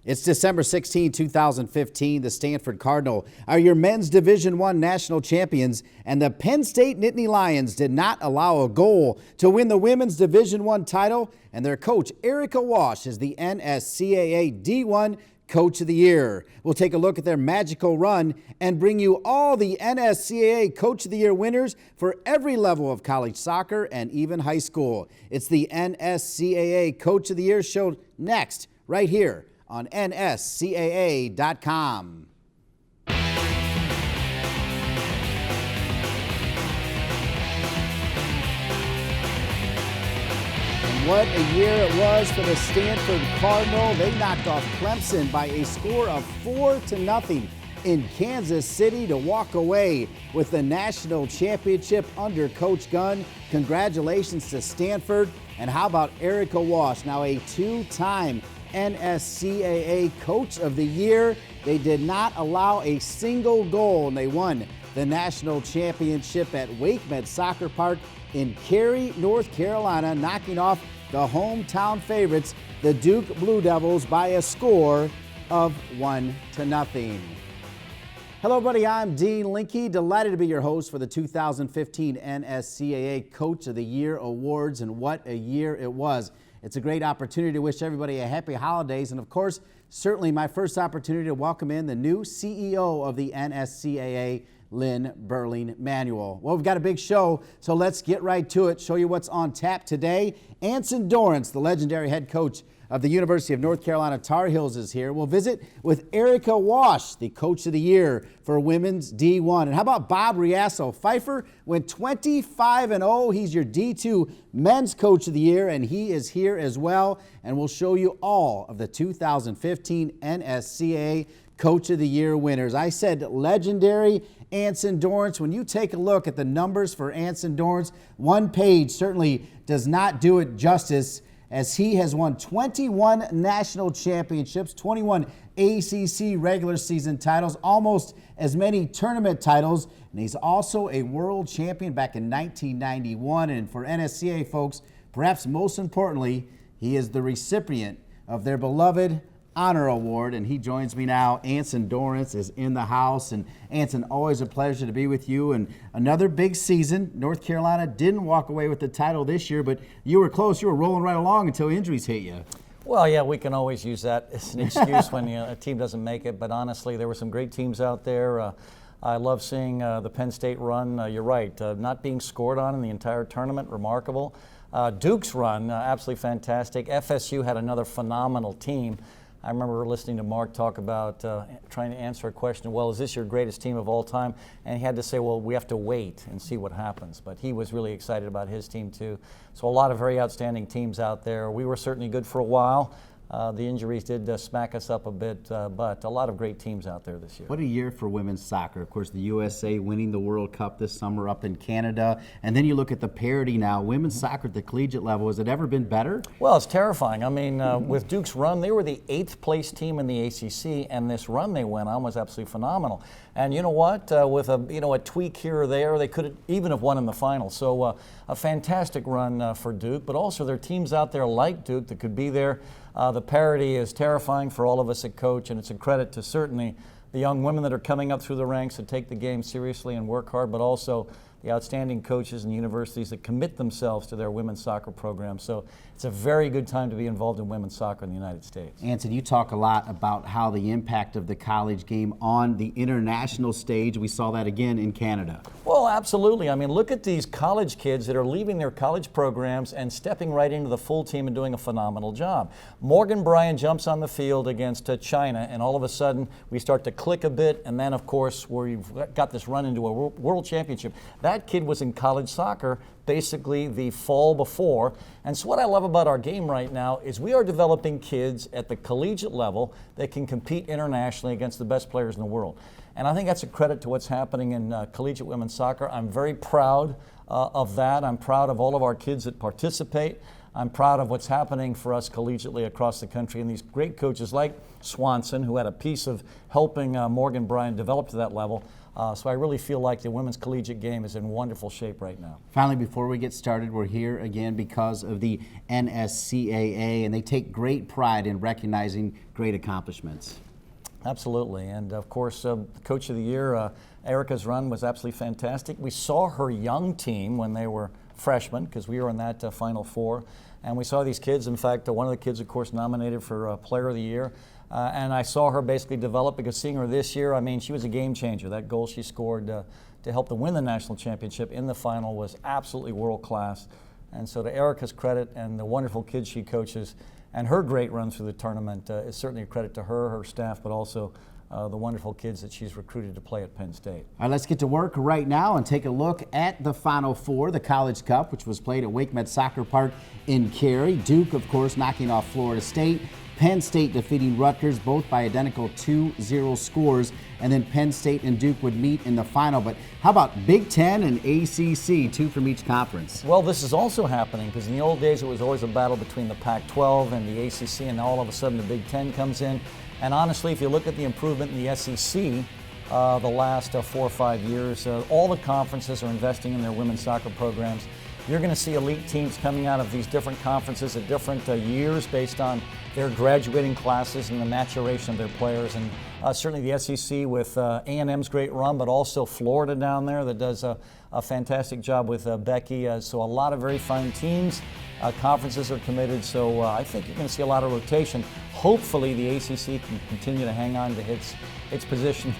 It's December 16, 2015. The Stanford Cardinal are your men's Division I national champions, and the Penn State Nittany Lions did not allow a goal to win the women's Division I title, and their coach, Erica Walsh, is the NSCAA D1 Coach of the Year. We'll take a look at their magical run and bring you all the NSCAA Coach of the Year winners for every level of college soccer and even high school. It's the NSCAA Coach of the Year show next, right here on NSCAA.com. What a year it was for the Stanford Cardinal. They knocked off Clemson by a score of 4-0 in Kansas City to walk away with the national championship under Coach Gunn. Congratulations to Stanford. And how about Erica Walsh, now a two-time NSCAA Coach of the Year. They did not allow a single goal, and they won the national championship at WakeMed Soccer Park in Cary, North Carolina, knocking off the hometown favorites, the Duke Blue Devils, by a score of 1-0. Hello, everybody. I'm Dean Linke. Delighted to be your host for the 2015 NSCAA Coach of the Year Awards, and what a year it was. It's a great opportunity to wish everybody a happy holidays, and of course, certainly my first opportunity to welcome in the new CEO of the NSCAA, Lynn Burling-Manuel. Well, we've got a big show, so let's get right to it, show you what's on tap today. Anson Dorrance, the legendary head coach of the University of North Carolina Tar Heels, is here. We'll visit with Erica Walsh, the Coach of the Year for Women's D1. And how about Bob Riasso? Pfeiffer went 25-0. He's your D2 Men's Coach of the Year, and he is here as well. And we'll show you all of the 2015 NSCAA Coach of the Year winners. I said legendary Anson Dorrance. When you take a look at the numbers for Anson Dorrance, one page certainly does not do it justice, as he has won 21 national championships, 21 ACC regular season titles, almost as many tournament titles, and he's also a world champion back in 1991. And for NSCAA folks, perhaps most importantly, he is the recipient of their beloved Honor Award, and he joins me now. Anson Dorrance is in the house, and Anson, always a pleasure to be with you. And another big season. North Carolina didn't walk away with the title this year, but you were close. You were rolling right along until injuries hit you. Well, yeah, we can always use that as an excuse when a team doesn't make it, but honestly, there were some great teams out there. I love seeing the Penn State run. You're right, not being scored on in the entire tournament, remarkable. Duke's run, absolutely fantastic. FSU had another phenomenal team. I remember listening to Mark talk about trying to answer a question, well, is this your greatest team of all time? And he had to say, well, we have to wait and see what happens. But he was really excited about his team, too. So a lot of very outstanding teams out there. We were certainly good for a while. The injuries did smack us up a bit, but a lot of great teams out there this year. What a year for women's soccer. Of course, the USA winning the World Cup this summer up in Canada. And then you look at the parity now. Women's soccer at the collegiate level, has it ever been better? Well, it's terrifying. I mean, with Duke's run, they were the 8th place team in the ACC, and this run they went on was absolutely phenomenal. And you know what? With a tweak here or there, they could even have won in the final. So a fantastic run for Duke, but also there are teams out there like Duke that could be there. The parity is terrifying for all of us at Coach, and it's a credit to certainly the young women that are coming up through the ranks that take the game seriously and work hard, but also the outstanding coaches and universities that commit themselves to their women's soccer program. So it's a very good time to be involved in women's soccer in the United States. Anson, you talk a lot about how the impact of the college game on the international stage. We saw that again in Canada. Well, absolutely. I mean, look at these college kids that are leaving their college programs and stepping right into the full team and doing a phenomenal job. Morgan Bryan jumps on the field against China, and all of a sudden we start to click a bit, and then, of course, we've got this run into a world championship. That kid was in college soccer basically the fall before. And so what I love about our game right now is we are developing kids at the collegiate level that can compete internationally against the best players in the world. And I think that's a credit to what's happening in collegiate women's soccer. I'm very proud of that. I'm proud of all of our kids that participate. I'm proud of what's happening for us collegiately across the country, and these great coaches like Swanson, who had a piece of helping Morgan Bryan develop to that level. So I really feel like the women's collegiate game is in wonderful shape right now. Finally, before we get started, we're here again because of the NSCAA, and they take great pride in recognizing great accomplishments. Absolutely, and of course, Coach of the Year, Erica's run was absolutely fantastic. We saw her young team when they were freshmen, because we were in that Final Four, and we saw these kids. In fact, one of the kids, of course, nominated for Player of the Year, and I saw her basically develop, because seeing her this year, I mean, she was a game changer. That goal she scored to help them win the national championship in the final was absolutely world class. And so to Erica's credit and the wonderful kids she coaches, and her great run through the tournament is certainly a credit to her, her staff, but also the wonderful kids that she's recruited to play at Penn State. All right, let's get to work right now and take a look at the Final Four, the College Cup, which was played at Wake Med Soccer Park in Cary. Duke, of course, knocking off Florida State. Penn State defeating Rutgers, both by identical 2-0 scores, and then Penn State and Duke would meet in the final. But how about Big Ten and ACC, two from each conference? Well, this is also happening, because in the old days it was always a battle between the Pac-12 and the ACC, and all of a sudden the Big Ten comes in. And honestly, if you look at the improvement in the SEC the last 4 or 5 years, all the conferences are investing in their women's soccer programs. You're going to see elite teams coming out of these different conferences at different years based on their graduating classes and the maturation of their players. And certainly the SEC with A&M's great run, but also Florida down there that does a fantastic job with Becky. So a lot of very fine teams. Conferences are committed, so I think you're going to see a lot of rotation. Hopefully the ACC can continue to hang on to its position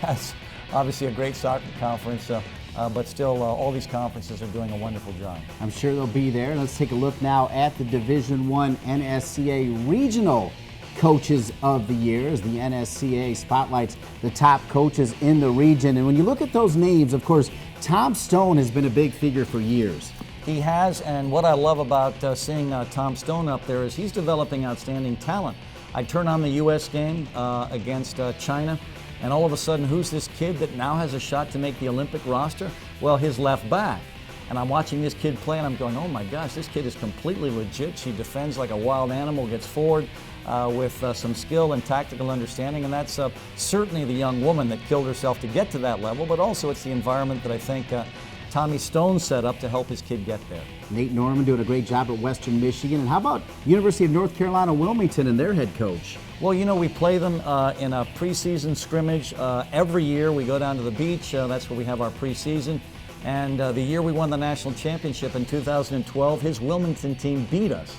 as obviously a great soccer conference. But still, all these conferences are doing a wonderful job. I'm sure they'll be there. Let's take a look now at the Division I NSCAA Regional Coaches of the Year, as the NSCAA spotlights the top coaches in the region. And when you look at those names, of course, Tom Stone has been a big figure for years. He has, and what I love about seeing Tom Stone up there is he's developing outstanding talent. I turn on the U.S. game against China, and all of a sudden, who's this kid that now has a shot to make the Olympic roster? Well, his left back. And I'm watching this kid play, and I'm going, oh my gosh, this kid is completely legit. She defends like a wild animal, gets forward with some skill and tactical understanding, and that's certainly the young woman that killed herself to get to that level, but also it's the environment that I think Tommy Stone set up to help his kid get there. Nate Norman doing a great job at Western Michigan. And how about University of North Carolina Wilmington and their head coach? Well, you know, we play them in a preseason scrimmage every year. We go down to the beach. That's where we have our preseason. And the year we won the national championship in 2012, his Wilmington team beat us.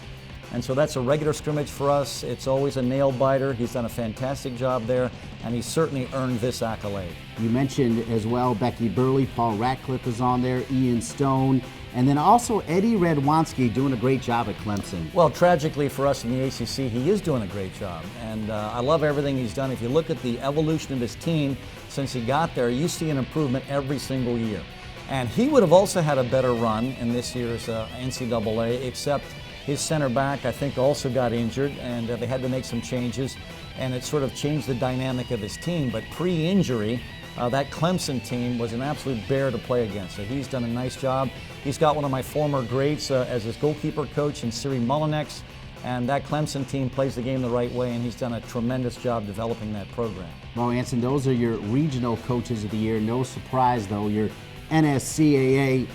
And so that's a regular scrimmage for us. It's always a nail biter. He's done a fantastic job there, and he's certainly earned this accolade. You mentioned as well Becky Burley, Paul Ratcliffe is on there, Ian Stone, and then also Eddie Radwanski doing a great job at Clemson. Well, tragically for us in the ACC, he is doing a great job, and I love everything he's done. If you look at the evolution of his team since he got there, you see an improvement every single year. And he would have also had a better run in this year's NCAA, except his center back, I think, also got injured, and they had to make some changes, and it sort of changed the dynamic of his team. But pre-injury, that Clemson team was an absolute bear to play against. So he's done a nice job. He's got one of my former greats as his goalkeeper coach in Siri Mullinex, and that Clemson team plays the game the right way, and he's done a tremendous job developing that program. Well, Anson, those are your regional coaches of the year. No surprise, though, your NSCAA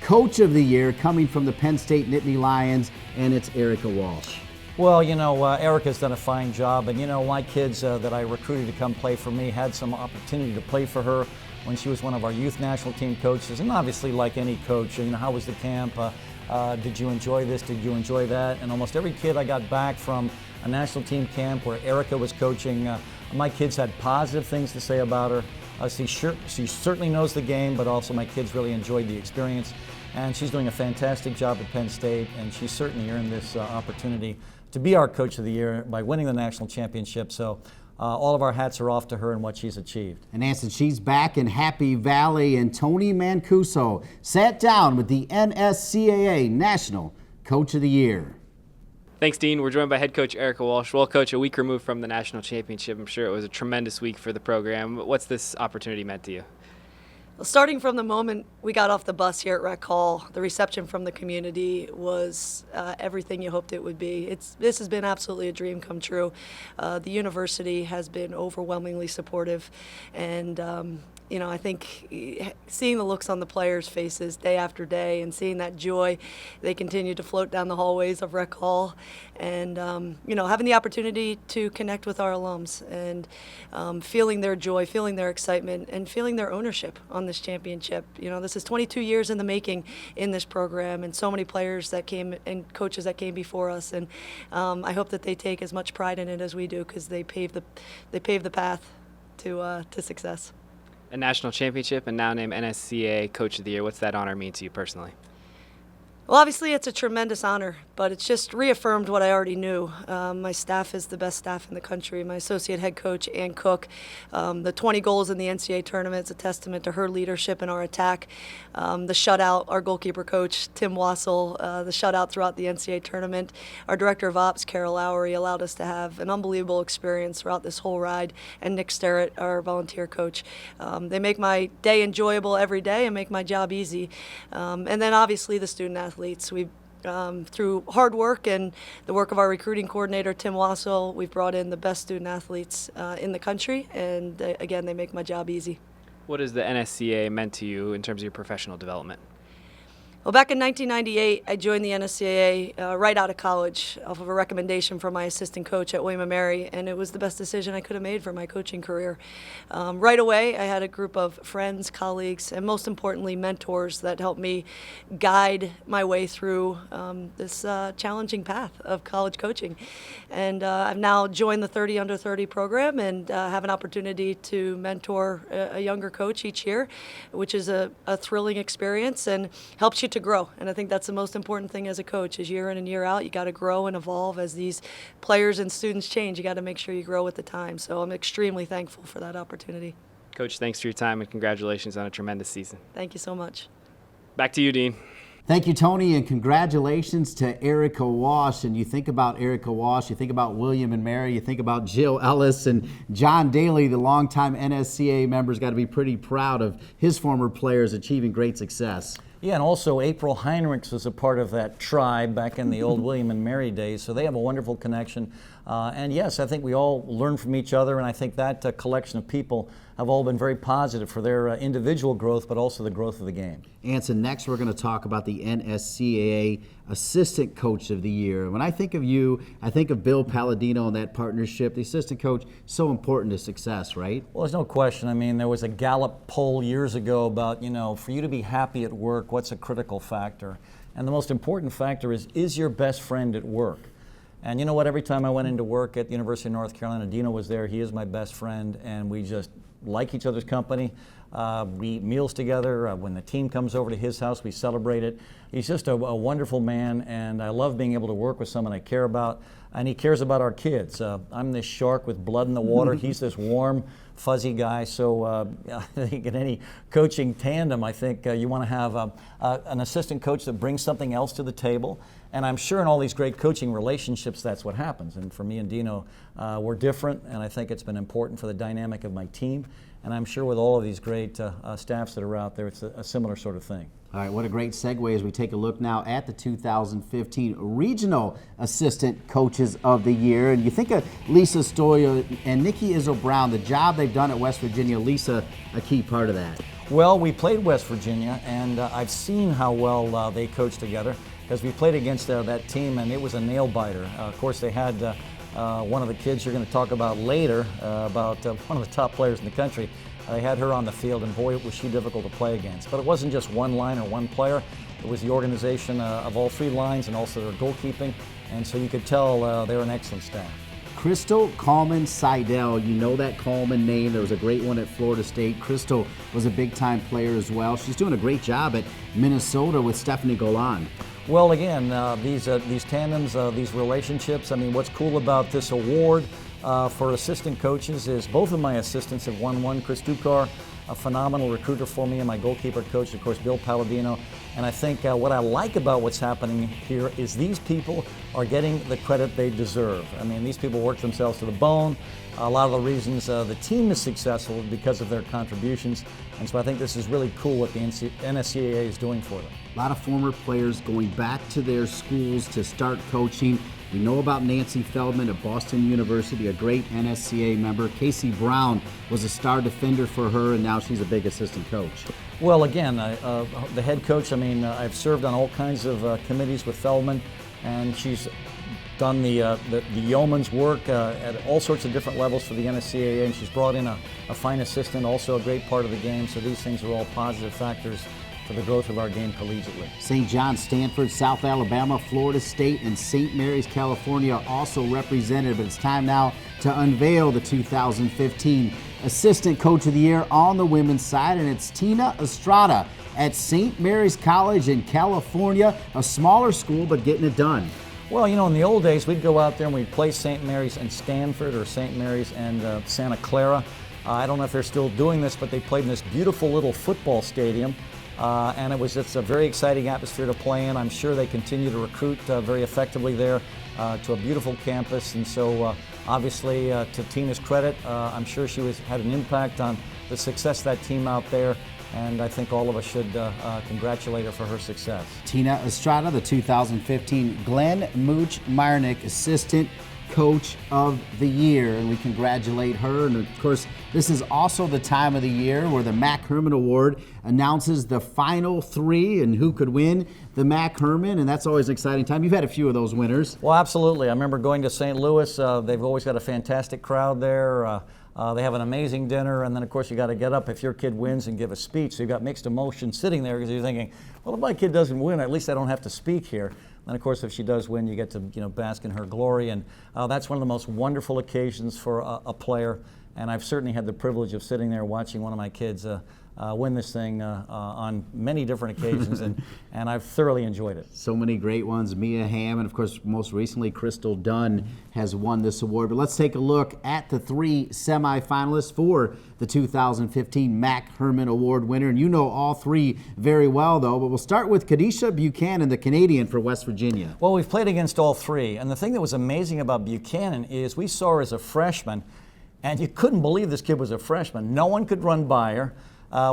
Coach of the Year coming from the Penn State Nittany Lions, and it's Erica Walsh. Well, you know, Erica's done a fine job, and you know, my kids that I recruited to come play for me had some opportunity to play for her when she was one of our youth national team coaches. And obviously, like any coach, you know, how was the camp? Did you enjoy this? Did you enjoy that? And almost every kid I got back from a national team camp where Erica was coaching, my kids had positive things to say about her. She certainly knows the game, but also my kids really enjoyed the experience. And she's doing a fantastic job at Penn State, and she certainly earned this opportunity to be our Coach of the Year by winning the national championship. So all of our hats are off to her and what she's achieved. And Anson, she's back in Happy Valley, and Tony Mancuso sat down with the NSCAA National Coach of the Year. Thanks, Dean. We're joined by head coach Erica Walsh. Well, Coach, a week removed from the national championship, I'm sure it was a tremendous week for the program. What's this opportunity meant to you? Well, starting from the moment we got off the bus here at Rec Hall, the reception from the community was everything you hoped it would be. This has been absolutely a dream come true. The university has been overwhelmingly supportive, and I think seeing the looks on the players' faces day after day and seeing that joy, they continue to float down the hallways of Rec Hall, and having the opportunity to connect with our alums and feeling their joy, feeling their excitement, and feeling their ownership on this championship. This is 22 years in the making in this program, and so many players that came and coaches that came before us, and I hope that they take as much pride in it as we do, because they paved the path to success. A national championship and now named NSCAA Coach of the Year. What's that honor mean to you personally? Well, obviously it's a tremendous honor, but it's just reaffirmed what I already knew. My staff is the best staff in the country. My associate head coach, Ann Cook, the 20 goals in the NCAA tournament is a testament to her leadership in our attack. The shutout, our goalkeeper coach, Tim Wassel, the shutout throughout the NCAA tournament. Our director of ops, Carol Lowry, allowed us to have an unbelievable experience throughout this whole ride, and Nick Sterrett, our volunteer coach. They make my day enjoyable every day and make my job easy. And then obviously the student athletes. We through hard work and the work of our recruiting coordinator, Tim Wassel, we've brought in the best student athletes in the country, and again, they make my job easy. What has the NSCAA meant to you in terms of your professional development? Well, back in 1998, I joined the NSCAA right out of college off of a recommendation from my assistant coach at William & Mary, and it was the best decision I could have made for my coaching career. Right away, I had a group of friends, colleagues, and most importantly, mentors that helped me guide my way through this challenging path of college coaching. And I've now joined the 30 under 30 program and have an opportunity to mentor a younger coach each year, which is a thrilling experience and helps you to grow. And I think that's the most important thing as a coach, is year in and year out, you got to grow and evolve as these players and students change. You got to make sure you grow with the time. So I'm extremely thankful for that opportunity. Coach, thanks for your time and congratulations on a tremendous season. Thank you so much. Back to you, Dean. Thank you, Tony, and congratulations to Erica Walsh. And you think about Erica Walsh, you think about William and Mary, you think about Jill Ellis, and John Daly, the longtime NSCAA member's got to be pretty proud of his former players achieving great success. Yeah, and also April Heinrichs was a part of that tribe back in the old William and Mary days, so they have a wonderful connection. And yes, I think we all learn from each other, and I think that collection of people have all been very positive for their individual growth, but also the growth of the game. Anson, next we're going to talk about the NSCAA Assistant Coach of the Year. When I think of you, I think of Bill Palladino and that partnership. The assistant coach, so important to success, right? Well, there's no question. I mean, there was a Gallup poll years ago about, for you to be happy at work, what's a critical factor? And the most important factor is your best friend at work? And you know what, every time I went into work at the University of North Carolina, Dino was there. He is my best friend, and we just like each other's company. We eat meals together. When the team comes over to his house, we celebrate it. He's just a wonderful man, and I love being able to work with someone I care about, and he cares about our kids. I'm this shark with blood in the water. He's this warm, fuzzy guy. So I think in any coaching tandem, I think you want to have an assistant coach that brings something else to the table. And I'm sure in all these great coaching relationships, that's what happens. And for me and Dino, we're different, and I think it's been important for the dynamic of my team. And I'm sure with all of these great staffs that are out there, it's a similar sort of thing. All right, what a great segue as we take a look now at the 2015 Regional Assistant Coaches of the Year. And you think of Lisa Stoyer and Nikki Izzo-Brown, the job they've done at West Virginia. Lisa, a key part of that. Well, we played West Virginia, and I've seen how well they coach together, because we played against that team, and it was a nail-biter. Of course, they had one of the kids you're going to talk about later, about one of the top players in the country. They had her on the field, and boy, was she difficult to play against. But it wasn't just one line or one player. It was the organization of all three lines and also their goalkeeping, and so you could tell they were an excellent staff. Crystal Coleman Seidel, you know that Coleman name. There was a great one at Florida State. Crystal was a big-time player as well. She's doing a great job at Minnesota with Stephanie Golan. Well, again, these tandems, these relationships, I mean, what's cool about this award for assistant coaches is both of my assistants have won one. Chris Dukar, a phenomenal recruiter for me, and my goalkeeper coach, of course, Bill Palladino. And I think what I like about what's happening here is these people are getting the credit they deserve. I mean, these people work themselves to the bone. A lot of the reasons the team is successful is because of their contributions. And so I think this is really cool what the NSCAA is doing for them. A lot of former players going back to their schools to start coaching. We know about Nancy Feldman at Boston University, a great NSCAA member. Casey Brown was a star defender for her, and now she's a big assistant coach. Well, again, the head coach, I've served on all kinds of committees with Feldman, and she's done the yeoman's work at all sorts of different levels for the NSCAA, and she's brought in a fine assistant, also a great part of the game, so these things are all positive factors for the growth of our game collegiately. St. John, Stanford, South Alabama, Florida State, and St. Mary's, California are also represented, but it's time now to unveil the 2015 Assistant Coach of the Year on the women's side, and it's Tina Estrada at St. Mary's College in California, a smaller school, but getting it done. Well, in the old days, we'd go out there and we'd play St. Mary's and Stanford, or St. Mary's and Santa Clara. I don't know if they're still doing this, but they played in this beautiful little football stadium. And it's a very exciting atmosphere to play in. I'm sure they continue to recruit very effectively there to a beautiful campus. And so obviously to Tina's credit, I'm sure she had an impact on the success of that team out there. And I think all of us should congratulate her for her success. Tina Estrada, the 2015 Glenn Mooch-Meyernick Assistant Coach of the Year, and we congratulate her. And of course, this is also the time of the year where the Mac Herman Award announces the final three and who could win the Mac Herman, and that's always an exciting time. You've had a few of those winners. Well, absolutely. I remember going to St. Louis. They've always got a fantastic crowd there. They have an amazing dinner, and then of course you got to get up if your kid wins and give a speech. So you've got mixed emotions sitting there because you're thinking, well, if my kid doesn't win, at least I don't have to speak here. And of course, if she does win, you get to bask in her glory, and that's one of the most wonderful occasions for a player. And I've certainly had the privilege of sitting there watching one of my kids win this thing on many different occasions, and I've thoroughly enjoyed it. So many great ones. Mia Hamm, and of course, most recently, Crystal Dunn has won this award. But let's take a look at the three semifinalists for the 2015 Mac Herman Award winner. And you know all three very well, though. But we'll start with Kadisha Buchanan, the Canadian for West Virginia. Well, we've played against all three. And the thing that was amazing about Buchanan is we saw her as a freshman, and you couldn't believe this kid was a freshman. No one could run by her.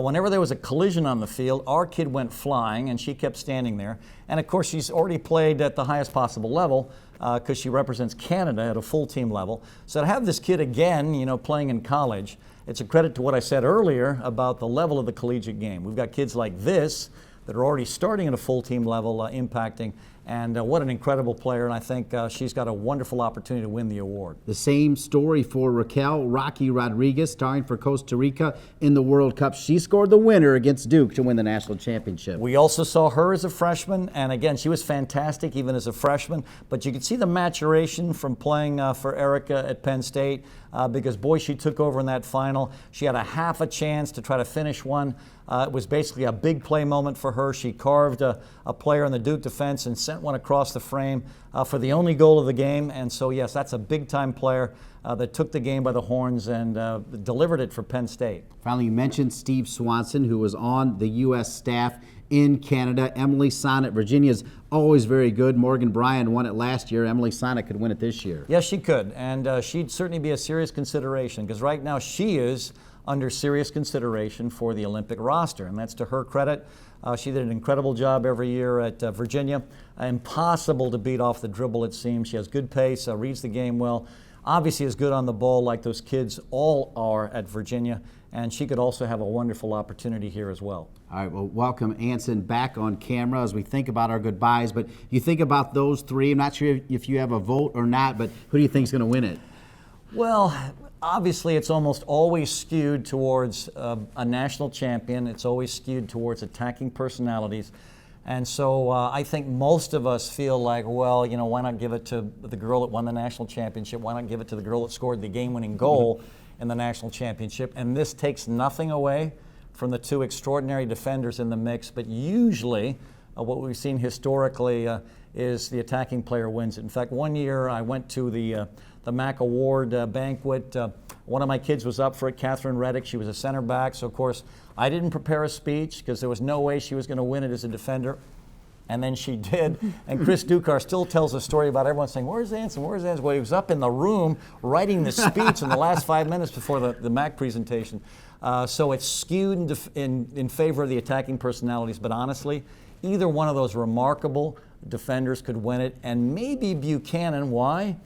Whenever there was a collision on the field, our kid went flying, and she kept standing there. And of course, she's already played at the highest possible level because she represents Canada at a full team level. So to have this kid again, playing in college, it's a credit to what I said earlier about the level of the collegiate game. We've got kids like this that are already starting at a full team level, impacting. And what an incredible player, and I think she's got a wonderful opportunity to win the award. The same story for Raquel Rocky Rodriguez, starring for Costa Rica in the World Cup. She scored the winner against Duke to win the national championship. We also saw her as a freshman, and again, she was fantastic even as a freshman, but you could see the maturation from playing for Erica at Penn State because, boy, she took over in that final. She had a half a chance to try to finish one. It was basically a big play moment for her. She carved a player in the Duke defense and sent one across the frame for the only goal of the game. And so, yes, that's a big-time player that took the game by the horns and delivered it for Penn State. Finally, you mentioned Steve Swanson, who was on the U.S. staff in Canada. Emily Sonnet, Virginia's always very good. Morgan Bryan won it last year. Emily Sonnet could win it this year. Yes, she could, and she'd certainly be a serious consideration because right now she is under serious consideration for the Olympic roster, and that's to her credit. She did an incredible job every year at Virginia. Impossible to beat off the dribble, it seems. She has good pace, reads the game well, obviously is good on the ball like those kids all are at Virginia, and she could also have a wonderful opportunity here as well. All right, well, welcome Anson back on camera as we think about our goodbyes, but you think about those three. I'm not sure if you have a vote or not, but who do you think is going to win it? Well, obviously, it's almost always skewed towards a national champion. It's always skewed towards attacking personalities. And so I think most of us feel like, well, why not give it to the girl that won the national championship? Why not give it to the girl that scored the game-winning goal in the national championship? And this takes nothing away from the two extraordinary defenders in the mix. But usually, what we've seen historically is the attacking player wins it. In fact, one year I went to the MAC Award Banquet. One of my kids was up for it, Catherine Reddick. She was a center back, so of course I didn't prepare a speech because there was no way she was going to win it as a defender. And then she did. And Chris Dukar still tells a story about everyone saying, "Where's Anson? Where's Anson?" Well, he was up in the room writing the speech in the last 5 minutes before the MAC presentation. So it's skewed in favor of the attacking personalities. But honestly, either one of those remarkable defenders could win it, and maybe Buchanan. Why?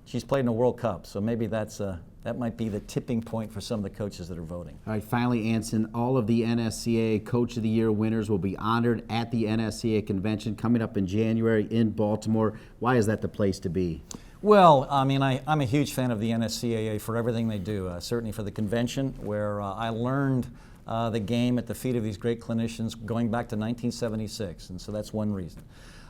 She's played in a World Cup, so maybe that might be the tipping point for some of the coaches that are voting. All right, finally, Anson, all of the NSCAA Coach of the Year winners will be honored at the NSCAA Convention coming up in January in Baltimore. Why is that the place to be? Well, I mean, I'm a huge fan of the NSCAA for everything they do, certainly for the convention, where I learned the game at the feet of these great clinicians going back to 1976, and so that's one reason.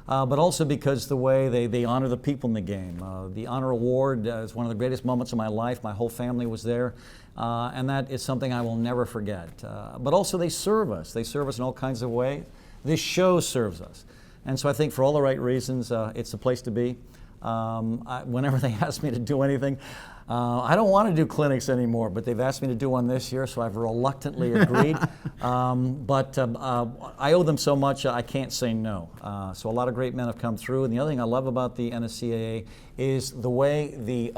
But also because the way they honor the people in the game. The honor award is one of the greatest moments of my life. My whole family was there, and that is something I will never forget. But also they serve us. They serve us in all kinds of ways. This show serves us. And so I think for all the right reasons, it's the place to be. Whenever they ask me to do anything, I don't want to do clinics anymore, but they've asked me to do one this year, so I've reluctantly agreed. But I owe them so much, I can't say no. So a lot of great men have come through, and the other thing I love about the NSCAA is the way the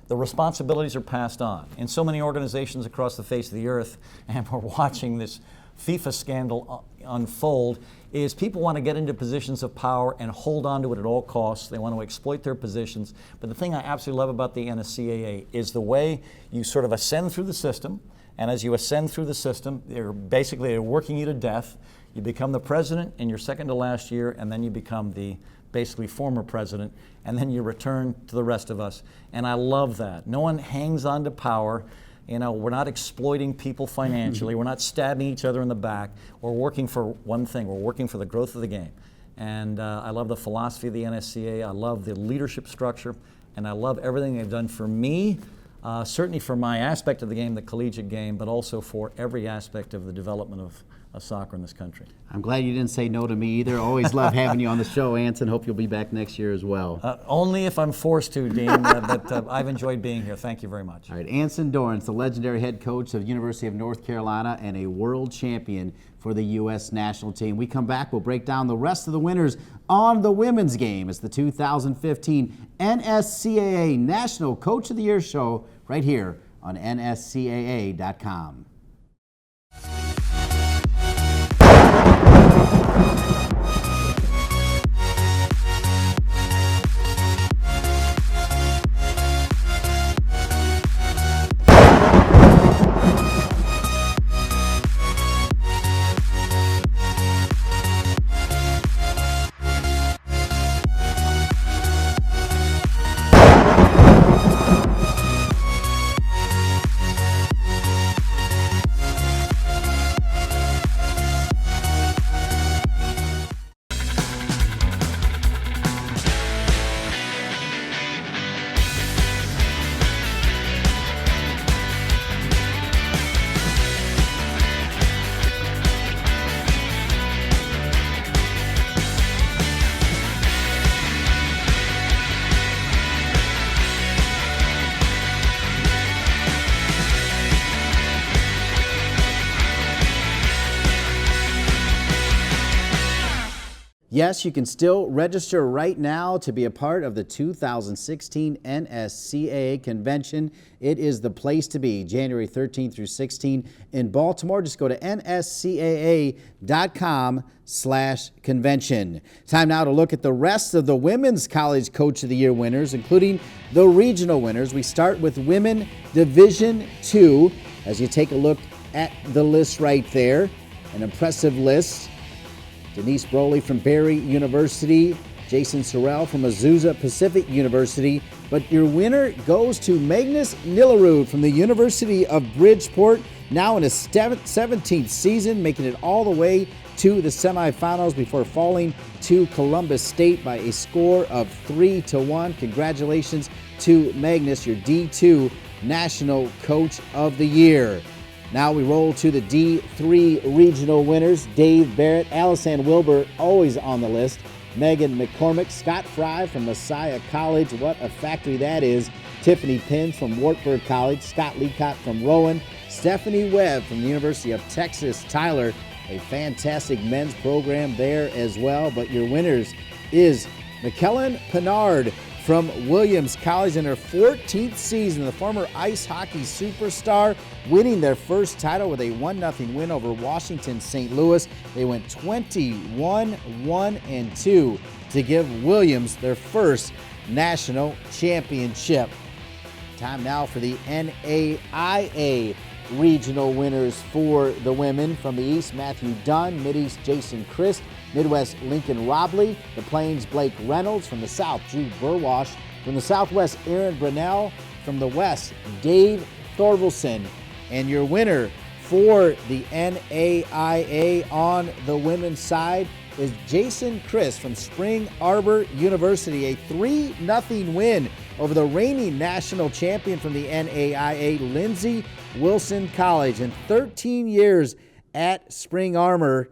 responsibilities are passed on. In so many organizations across the face of the earth, and we're watching this FIFA scandal unfold, is people want to get into positions of power and hold on to it at all costs. They want to exploit their positions. But the thing I absolutely love about the NSCAA is the way you sort of ascend through the system, and as you ascend through the system, they're working you to death. You become the president in your second to last year, and then you become the basically former president, and then you return to the rest of us. And I love that. No one hangs on to power. You know, we're not exploiting people financially. We're not stabbing each other in the back. We're working for one thing. We're working for the growth of the game. And I love the philosophy of the NSCAA. I love the leadership structure. And I love everything they've done for me, certainly for my aspect of the game, the collegiate game, but also for every aspect of the development of soccer in this country. I'm glad you didn't say no to me either. Always love having you on the show, Anson. Hope you'll be back next year as well. Only if I'm forced to, Dean, but I've enjoyed being here. Thank you very much. All right, Anson Dorrance, the legendary head coach of the University of North Carolina and a world champion for the U.S. national team. We come back, we'll break down the rest of the winners on the women's game. It's the 2015 NSCAA National Coach of the Year show right here on NSCAA.com. Yes, you can still register right now to be a part of the 2016 NSCAA Convention. It is the place to be, January 13th through 16 in Baltimore. Just go to nscaa.com/convention. Time now to look at the rest of the Women's College Coach of the Year winners, including the regional winners. We start with Women Division II. As you take a look at the list right there, an impressive list. Denise Broley from Barry University, Jason Sorrell from Azusa Pacific University, but your winner goes to Magnus Nillerud from the University of Bridgeport, now in his 17th season, making it all the way to the semifinals before falling to Columbus State by a score of 3-1. Congratulations to Magnus, your D2 National Coach of the Year. Now we roll to the D3 regional winners. Dave Barrett, Allison Wilbur, always on the list. Megan McCormick, Scott Fry from Messiah College. What a factory that is. Tiffany Pins from Wartburg College. Scott Leacott from Rowan. Stephanie Webb from the University of Texas Tyler. A fantastic men's program there as well. But your winners is McKellen Pinard from Williams College in her 14th season. The former ice hockey superstar winning their first title with a 1-0 win over Washington St. Louis. They went 21-1-2 to give Williams their first national championship. Time now for the NAIA regional winners for the women. From the East, Matthew Dunn. Mid-East, Jason Christ. Midwest, Lincoln Robley. The Plains, Blake Reynolds. From the South, Drew Burwash. From the Southwest, Aaron Brunell. From the West, Dave Thorvaldson. And your winner for the NAIA on the women's side is Jason Christ from Spring Arbor University. A 3-0 win over the reigning national champion from the NAIA, Lindsey Wilson College. In 13 years at Spring Arbor,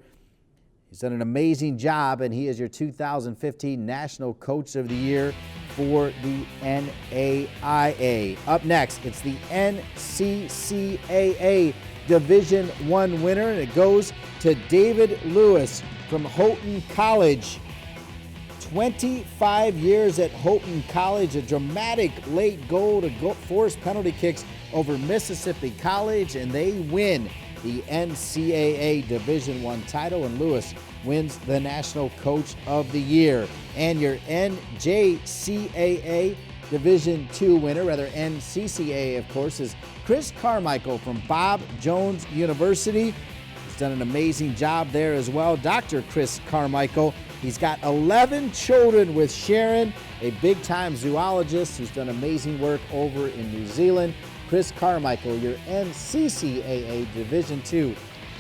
he's done an amazing job, and he is your 2015 National Coach of the Year for the NAIA. Up next, it's the NCCAA Division I winner, and it goes to David Lewis from Houghton College. 25 years at Houghton College, a dramatic late goal to force penalty kicks over Mississippi College, and they win the NCAA Division I title, and Lewis wins the National Coach of the Year. And your NJCAA Division II winner, rather NCCAA, of course, is Chris Carmichael from Bob Jones University. He's done an amazing job there as well. Dr. Chris Carmichael, he's got 11 children with Sharon, a big-time zoologist who's done amazing work over in New Zealand. Chris Carmichael, your NCCAA Division II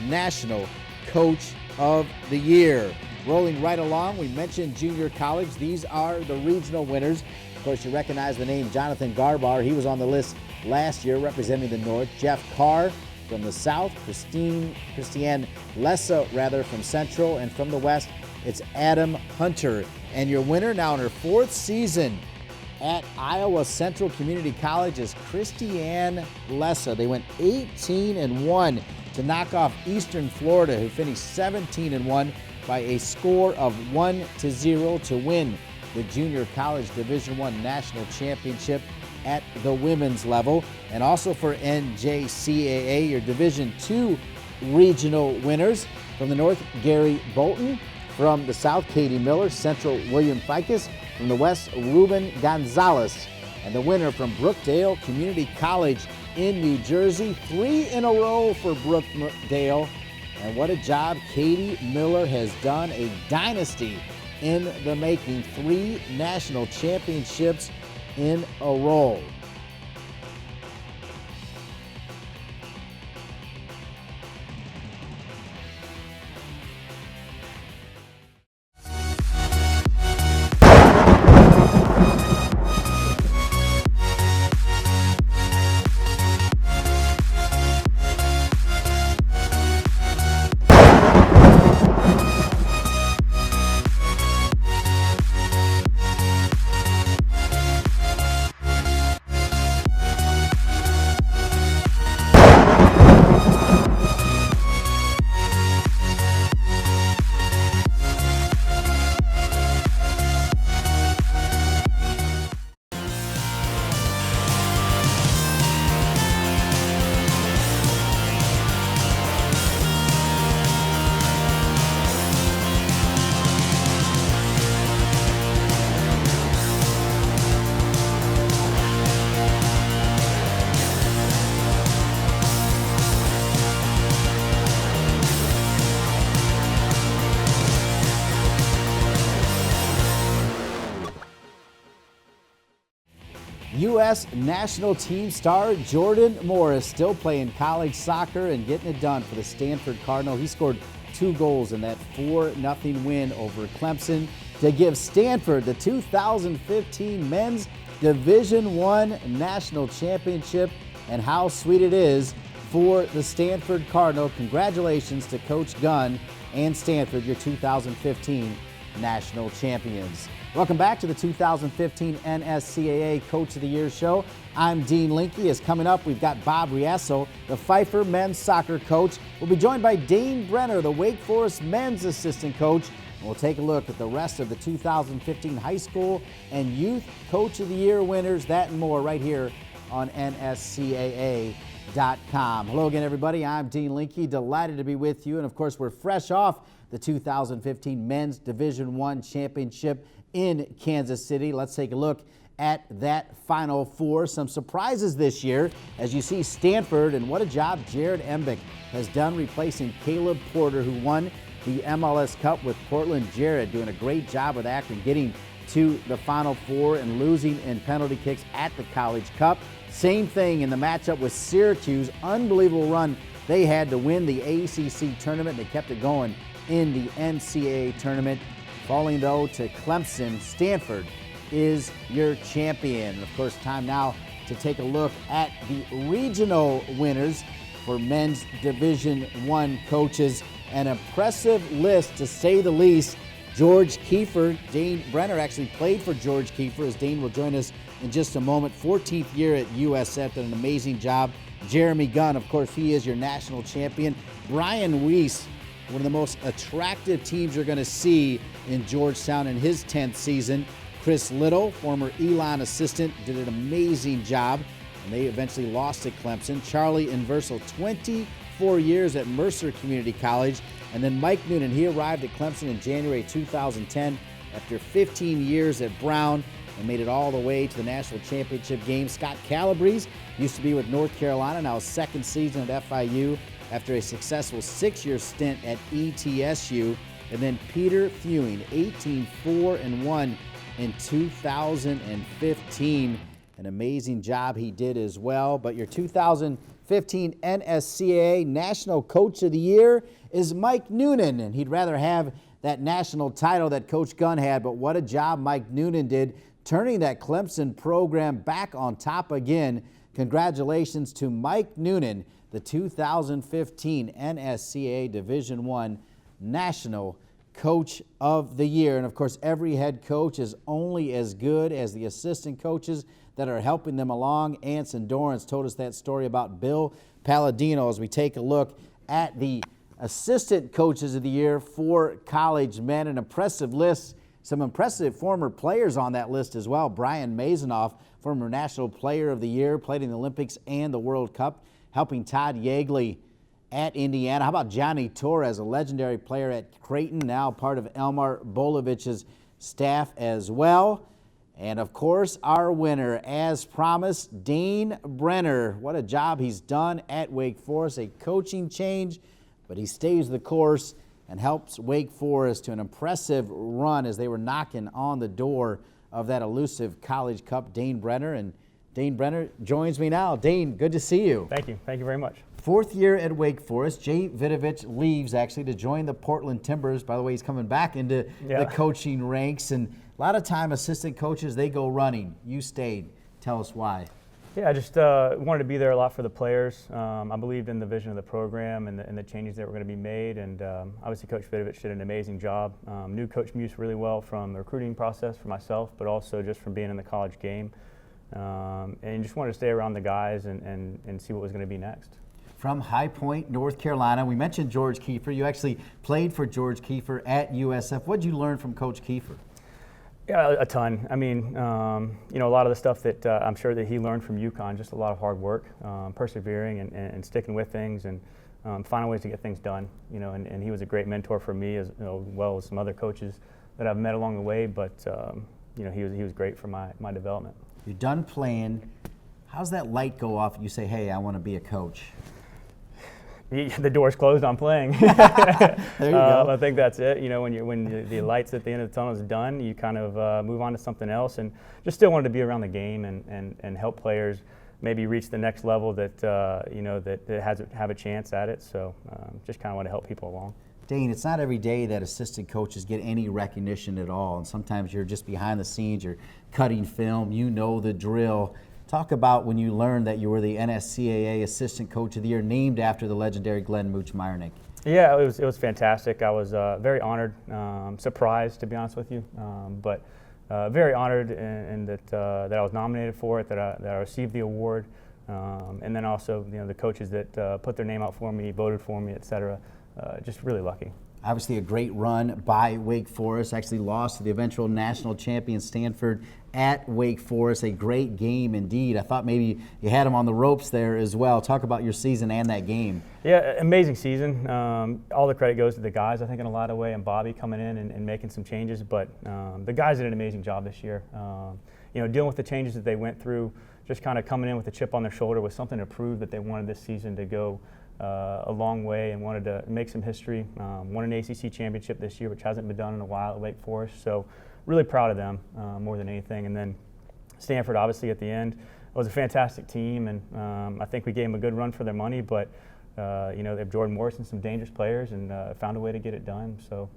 National Coach of the Year. Rolling right along, we mentioned junior college. These are the regional winners. Of course, you recognize the name Jonathan Garbar. He was on the list last year representing the North. Jeff Carr from the South. Christiane Lessa, from Central. And from the West, it's Adam Hunter. And your winner now in her 4th season at Iowa Central Community College is Christiane Lessa. They went 18-1 to knock off Eastern Florida, who finished 17-1 by a score of 1-0 to win the Junior College Division I National Championship at the women's level. And also for NJCAA, your Division II regional winners. From the North, Gary Bolton. From the South, Katie Miller. Central, William Ficus. From the West, Ruben Gonzalez. And the winner from Brookdale Community College in New Jersey. 3 in a row for Brookdale. And what a job Katie Miller has done. A dynasty in the making. 3 national championships in a row. U.S. national team star Jordan Morris still playing college soccer and getting it done for the Stanford Cardinal. He scored 2 goals in that 4-0 win over Clemson to give Stanford the 2015 Men's Division I National Championship. And how sweet it is for the Stanford Cardinal. Congratulations to Coach Gunn and Stanford, your 2015 national champions. Welcome back to the 2015 NSCAA Coach of the Year show. I'm Dean Linke. As coming up, we've got Bob Riasso, the Pfeiffer men's soccer coach. We'll be joined by Dane Brenner, the Wake Forest men's assistant coach. And we'll take a look at the rest of the 2015 High School and Youth Coach of the Year winners, that and more right here on NSCAA.com. Hello again, everybody. I'm Dean Linke, delighted to be with you. And of course, we're fresh off the 2015 Men's Division I Championship in Kansas City. Let's take a look at that Final Four. Some surprises this year as you see Stanford, and what a job Jared Embick has done replacing Caleb Porter, who won the MLS Cup with Portland. Jared doing a great job with Akron, getting to the Final Four and losing in penalty kicks at the College Cup. Same thing in the matchup with Syracuse. Unbelievable run they had to win the ACC tournament. They kept it going in the NCAA tournament. Falling though to Clemson, Stanford is your champion. And of course, time now to take a look at the regional winners for Men's Division I coaches. An impressive list, to say the least. George Kiefer, Dane Brenner actually played for George Kiefer, as Dane will join us in just a moment. 14th year at USF, did an amazing job. Jeremy Gunn, of course, he is your national champion. Brian Weiss, one of the most attractive teams you're going to see in Georgetown in his 10th season. Chris Little, former Elon assistant, did an amazing job, and they eventually lost to Clemson. Charlie Inversal, 24 years at Mercer Community College. And then Mike Noonan, he arrived at Clemson in January 2010 after 15 years at Brown and made it all the way to the national championship game. Scott Calabrese used to be with North Carolina, now his second season at FIU after a successful 6-year stint at ETSU. And then Peter Fewing, 18-4-1 in 2015. An amazing job he did as well. But your 2015 NSCAA National Coach of the Year is Mike Noonan, and he'd rather have that national title that Coach Gunn had, but what a job Mike Noonan did turning that Clemson program back on top again. Congratulations to Mike Noonan, the 2015 NSCAA Division I National Coach of the Year. And of course, every head coach is only as good as the assistant coaches that are helping them along. Anson Dorrance told us that story about Bill Palladino as we take a look at the Assistant Coaches of the Year for college men. An impressive list. Some impressive former players on that list as well. Brian Mazanoff, former National Player of the Year, played in the Olympics and the World Cup, helping Todd Yeagley at Indiana. How about Johnny Torres, a legendary player at Creighton, now part of Elmar Bolovich's staff as well. And of course, our winner, as promised, Dane Brenner. What a job he's done at Wake Forest. A coaching change, but he stays the course and helps Wake Forest to an impressive run as they were knocking on the door of that elusive College Cup. Dane Brenner, and Dane Brenner joins me now. Dane, good to see you. Thank you. Thank you very much. 4th year at Wake Forest. Jay Vidovich leaves actually to join the Portland Timbers. By the way, he's coming back into the coaching ranks. And a lot of time assistant coaches, they go running. You stayed. Tell us why. Yeah, I just wanted to be there a lot for the players. I believed in the vision of the program and the changes that were going to be made. And obviously, Coach Vidovich did an amazing job. Knew Coach Muse really well from the recruiting process for myself, but also just from being in the college game. And just wanted to stay around the guys and see what was going to be next. From High Point, North Carolina. We mentioned George Kiefer. You actually played for George Kiefer at USF. What did you learn from Coach Kiefer? Yeah, a ton. I mean, a lot of the stuff that I'm sure that he learned from UConn, just a lot of hard work, persevering and sticking with things and finding ways to get things done. And he was a great mentor for me as well as some other coaches that I've met along the way. But he was great for my development. You're done playing. How's that light go off and you say, hey, I want to be a coach? The door's closed on playing. There you go. I think that's it. When the lights at the end of the tunnel is done, you kind of move on to something else, and just still wanted to be around the game and help players maybe reach the next level that that have a chance at it. So just kind of want to help people along. Dane, it's not every day that assistant coaches get any recognition at all, and sometimes you're just behind the scenes, you're cutting film, you know the drill. Talk about when you learned that you were the NSCAA Assistant Coach of the Year, named after the legendary Glenn Mooch-Meyernick. Yeah, it was fantastic. I was very honored, surprised to be honest with you, but very honored in that I was nominated for it, that I received the award, and then also the coaches that put their name out for me, voted for me, etc. Just really lucky. Obviously a great run by Wake Forest. Actually lost to the eventual national champion Stanford at Wake Forest. A great game indeed. I thought maybe you had them on the ropes there as well. Talk about your season and that game. Yeah, amazing season. All the credit goes to the guys, I think, in a lot of ways, and Bobby coming in and making some changes. But the guys did an amazing job this year. Dealing with the changes that they went through, just kind of coming in with a chip on their shoulder with something to prove that they wanted this season to go a long way and wanted to make some history. Won an ACC championship this year, which hasn't been done in a while at Wake Forest. So really proud of them more than anything. And then Stanford, obviously, at the end, was a fantastic team, and I think we gave them a good run for their money. But they have Jordan Morrison, some dangerous players, and found a way to get it done. So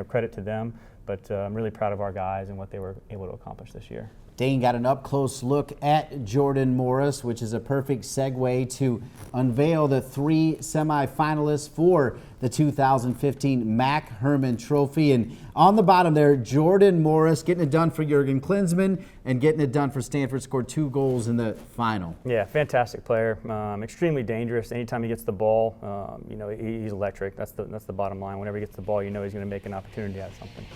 credit to them. But I'm really proud of our guys and what they were able to accomplish this year. Dane got an up-close look at Jordan Morris, which is a perfect segue to unveil the 3 semifinalists for the 2015 Mac Hermann Trophy. And on the bottom there, Jordan Morris getting it done for Jurgen Klinsmann and getting it done for Stanford, scored 2 goals in the final. Yeah, fantastic player, extremely dangerous. Anytime he gets the ball, he's electric. That's the bottom line. Whenever he gets the ball, he's going to make an opportunity out of something.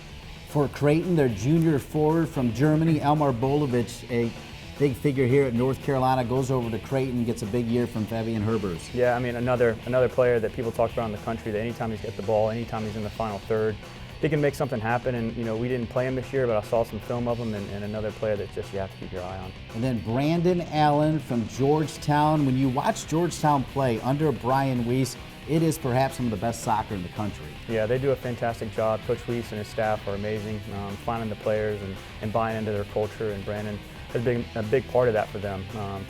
For Creighton, their junior forward from Germany, Elmar Bolovich, a big figure here at North Carolina, goes over to Creighton, gets a big year from Fabian Herbers. Yeah, I mean, another player that people talk about in the country, that anytime he's got the ball, anytime he's in the final third, he can make something happen. And, we didn't play him this year, but I saw some film of him, and another player that just you have to keep your eye on. And then Brandon Allen from Georgetown. When you watch Georgetown play under Brian Weiss, it is perhaps some of the best soccer in the country. Yeah, they do a fantastic job. Coach Weiss and his staff are amazing, finding the players and buying into their culture. And Brandon has been a big part of that for them,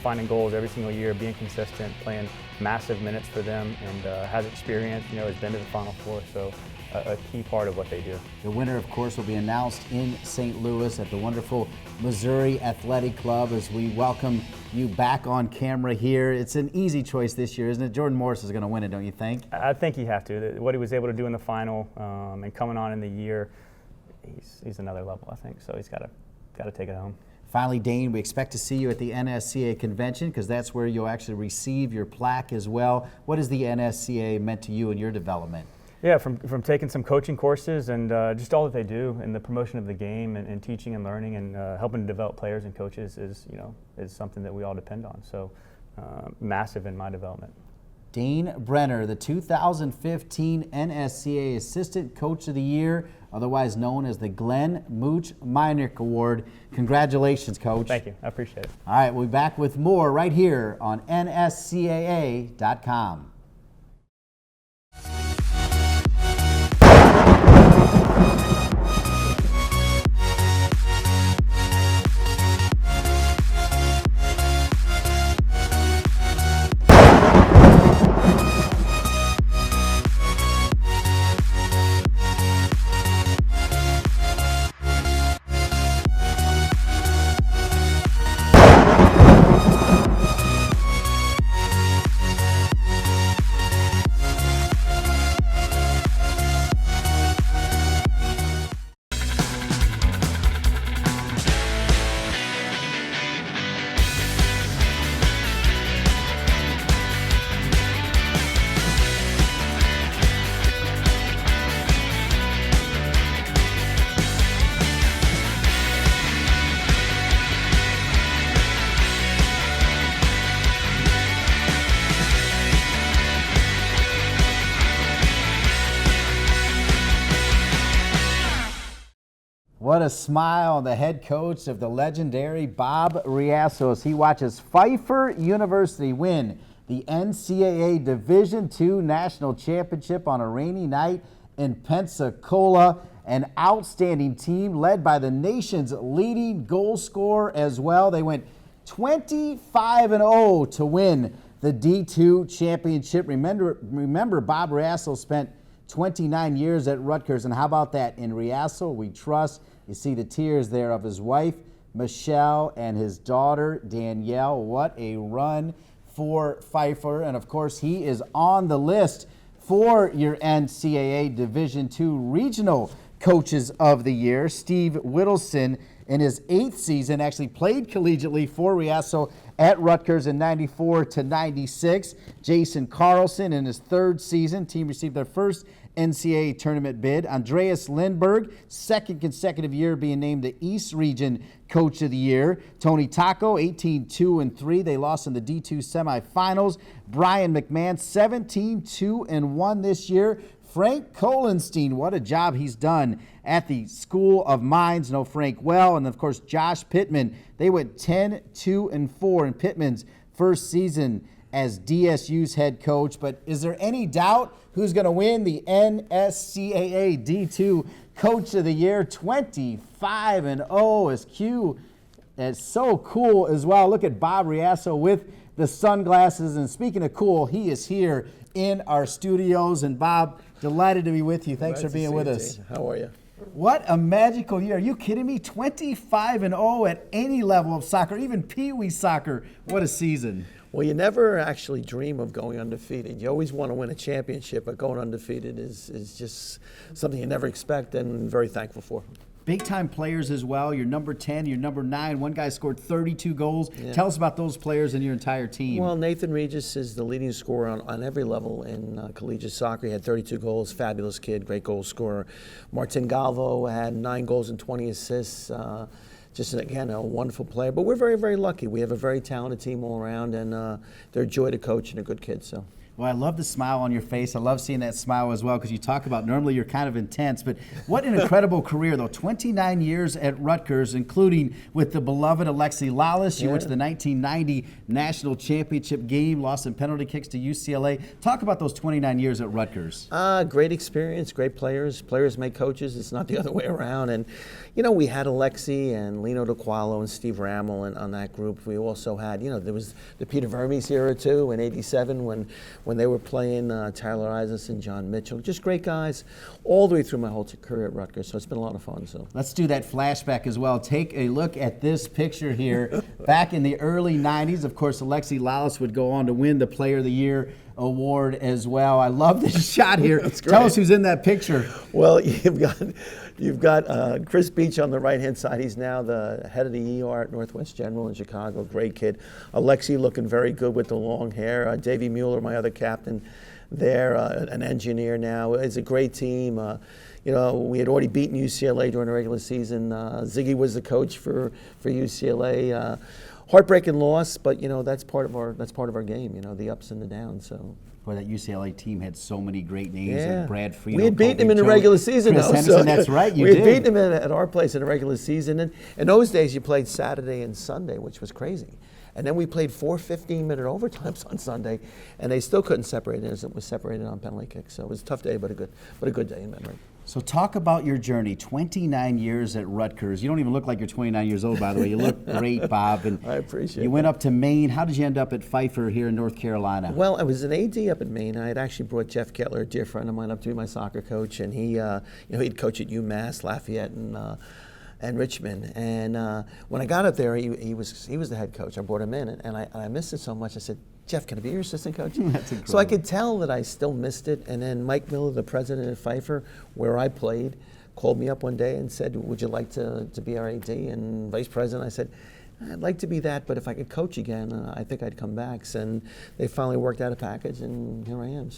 finding goals every single year, being consistent, playing massive minutes for them, and has experience, has been to the Final Four. So a key part of what they do. The winner, of course, will be announced in St. Louis at the wonderful Missouri Athletic Club as we welcome you back on camera here. It's an easy choice this year, isn't it? Jordan Morris is going to win it, don't you think? I think you have to. What he was able to do in the final and coming on in the year, he's another level, I think. So he's got to take it home. Finally, Dane, we expect to see you at the NSCAA Convention because that's where you'll actually receive your plaque as well. What has the NSCAA meant to you in your development? Yeah, from taking some coaching courses and just all that they do in the promotion of the game and teaching and learning and helping to develop players and coaches is something that we all depend on. So massive in my development. Dane Brenner, the 2015 NSCAA Assistant Coach of the Year, otherwise known as the Glenn Mooch Meinrich Award. Congratulations, Coach. Thank you. I appreciate it. All right, we'll be back with more right here on NSCAA.com. What a smile on the head coach of the legendary Bob Riassos. He watches Pfeiffer University win the NCAA Division II National Championship on a rainy night in Pensacola. An outstanding team led by the nation's leading goal scorer as well. They went 25-0 to win the D2 championship. Remember Bob Riassos spent 29 years at Rutgers, and how about that? In Riassos, we trust. You see the tears there of his wife, Michelle, and his daughter, Danielle. What a run for Pfeiffer. And, of course, he is on the list for your NCAA Division II Regional Coaches of the Year. Steve Whittleson in his 8th season, actually played collegiately for Riasso at Rutgers in 94 to 96. Jason Carlson in his 3rd season, team received their first NCAA tournament bid. Andreas Lindberg, 2nd consecutive year being named the East Region Coach of the Year. Tony Taco, 18-2-3. They lost in the D2 semifinals. Brian McMahon, 17-2-1 this year. Frank Kohlenstein, what a job he's done at the School of Mines. Know Frank well. And, of course, Josh Pittman. They went 10-2-4 in Pittman's first season as DSU's head coach. But is there any doubt who's going to win the NSCAA D2 Coach of the Year? 25-0 is Q. It's so cool as well. Look at Bob Riasso with the sunglasses. And speaking of cool, he is here in our studios. And Bob, delighted to be with you. Thanks for being with us. How are you? What a magical year. Are you kidding me? 25-0 at any level of soccer, even Pee Wee soccer. What a season. Well, you never actually dream of going undefeated. You always want to win a championship, but going undefeated is just something you never expect, and very thankful for. Big-time players as well. You're number 10, you're number 9. One guy scored 32 goals. Yeah. Tell us about those players and your entire team. Well, Nathan Regis is the leading scorer on every level in collegiate soccer. He had 32 goals, fabulous kid, great goal scorer. Martin Galvo had 9 goals and 20 assists. Just, again, a wonderful player. But we're very, very lucky. We have a very talented team all around, and they're a joy to coach and a good kid. So. Well, I love the smile on your face. I love seeing that smile as well, because you talk about normally you're kind of intense, but what an incredible career, though. 29 years at Rutgers, including with the beloved Alexi Lalas. You went to the 1990 National Championship game, lost in penalty kicks to UCLA. Talk about those 29 years at Rutgers. Great experience, great players. Players make coaches. It's not the other way around. And, you know, we had Alexi and Lino DeQualo and Steve Rammel on that group. We also had, you know, there was the Peter Vermes era, too, in '87 when they were playing Tyler Isaacson, John Mitchell. Just great guys all the way through my whole career at Rutgers. So it's been a lot of fun. So let's do that flashback as well. Take a look at this picture here. Back in the early 90s, of course, Alexi Lalas would go on to win the Player of the Year award as well. I love this shot here. Tell us who's in that picture. Well, you've got Chris Beach on the right-hand side. He's now the head of the ER at Northwest General in Chicago. Great kid. Alexi looking very good with the long hair. Davey Mueller, my other captain there, an engineer now. It's a great team. You know, we had already beaten UCLA during the regular season. Ziggy was the coach for UCLA. Heartbreaking loss, but you know that's part of our game. You know, the ups and the downs. So. Boy, that UCLA team had so many great names. Like Brad Friedel. We had beaten him in the regular season, Chris though. Henderson, so that's right, you did. did. We had beaten him at our place in the regular season. And in those days, you played Saturday and Sunday, which was crazy. And then we played 4 15-minute overtimes on Sunday, and they still couldn't separate it as it was separated on penalty kicks. So it was a tough day, but a good day in memory. So talk about your journey, 29 years at Rutgers. You don't even look like you're 29 years old, by the way. You look great, Bob. And I appreciate it. You went up to Maine. How did you end up at Pfeiffer here in North Carolina? Well, I was an AD up in Maine. I had actually brought Jeff Kettler, a dear friend of mine, up to be my soccer coach, and he, he'd coach at UMass, Lafayette, and Richmond. And when I got up there, he was the head coach. I brought him in, and I missed it so much. I said, Jeff, can I be your assistant coach? That's incredible. So I could tell that I still missed it. And then Mike Miller, the president at Pfeiffer, where I played, called me up one day and said, would you like to be our AD and vice president? I said, I'd like to be that, but if I could coach again, I think I'd come back. And they finally worked out a package, and here I am.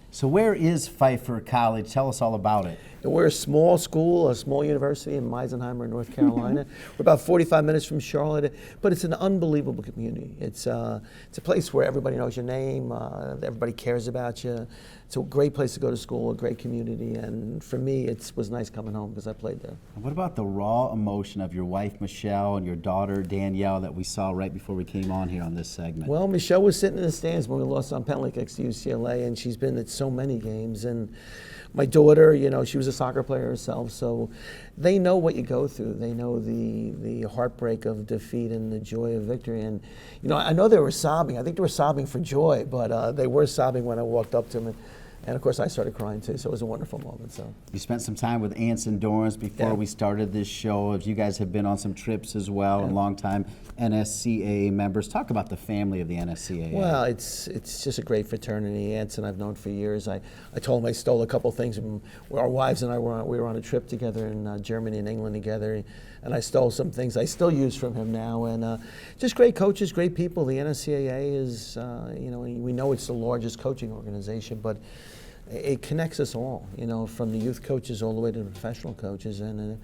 So where is Pfeiffer College? Tell us all about it. We're a small school, a small university in Meisenheimer, North Carolina. We're about 45 minutes from Charlotte, but it's an unbelievable community. It's a place where everybody knows your name, everybody cares about you. It's a great place to go to school, a great community, and for me, it was nice coming home because I played there. And what about the raw emotion of your wife, Michelle, and your daughter, Danielle, that we saw right before we came on here on this segment? Well, Michelle was sitting in the stands when we lost on penalty kicks to UCLA, and she's been at so many games. And my daughter, you know, she was a soccer player herself, so they know what you go through. They know the heartbreak of defeat and the joy of victory. And, you know, I know they were sobbing. I think they were sobbing for joy, but they were sobbing when I walked up to them. And of course, I started crying too, so it was a wonderful moment. So you spent some time with Anson Dorrance before we started this show. If you guys have been on some trips as well, and longtime NSCAA members, talk about the family of the NSCAA. Well, it's just a great fraternity. Anson I've known for years. I told him I stole a couple things. Our wives and I we were on a trip together in Germany and England together. and I stole some things I still use from him now. And just great coaches, great people. The NSCAA is, we know it's the largest coaching organization, but it connects us all, from the youth coaches all the way to the professional coaches. And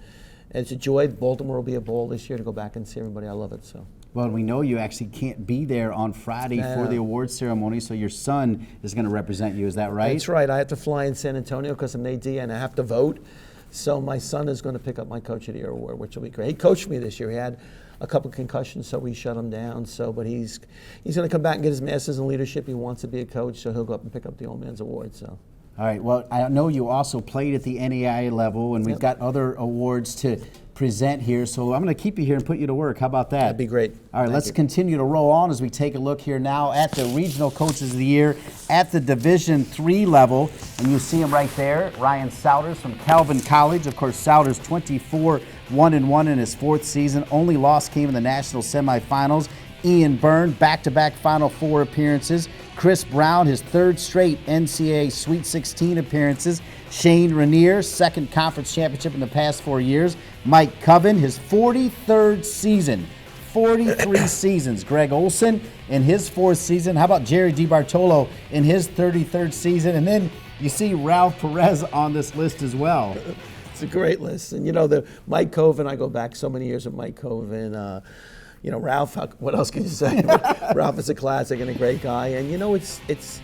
it's a joy. Baltimore will be a ball this year to go back and see everybody. I love it. So. Well, we know you actually can't be there on Friday for the awards ceremony, so your son is going to represent you. Is that right? That's right. I have to fly in San Antonio because I'm an AD and I have to vote. So my son is going to pick up my Coach of the Year award, which will be great. He coached me this year. He had a couple concussions, so we shut him down. But he's going to come back and get his master's in leadership. He wants to be a coach, so he'll go up and pick up the old man's award. So. All right. Well, I know you also played at the NAIA level, and we've got other awards to present here. So I'm going to keep you here and put you to work. How about that? That'd be great. All right. Let's continue to roll on as we take a look here now at the Regional Coaches of the Year at the Division III level. And you see him right there, Ryan Souders from Calvin College. Of course, Souders 24-1-1 in his fourth season. Only loss came in the national semifinals. Ian Byrne, back-to-back Final Four appearances. Chris Brown, his third straight NCAA Sweet 16 appearances. Shane Rainier, second conference championship in the past 4 years. Mike Coven, his 43rd season. 43 seasons. Greg Olson in his fourth season. How about Jerry DiBartolo in his 33rd season? And then you see Ralph Perez on this list as well. It's a great list. And the Mike Coven, I go back so many years with Mike Coven. Ralph, what else can you say? Ralph is a classic and a great guy. And it's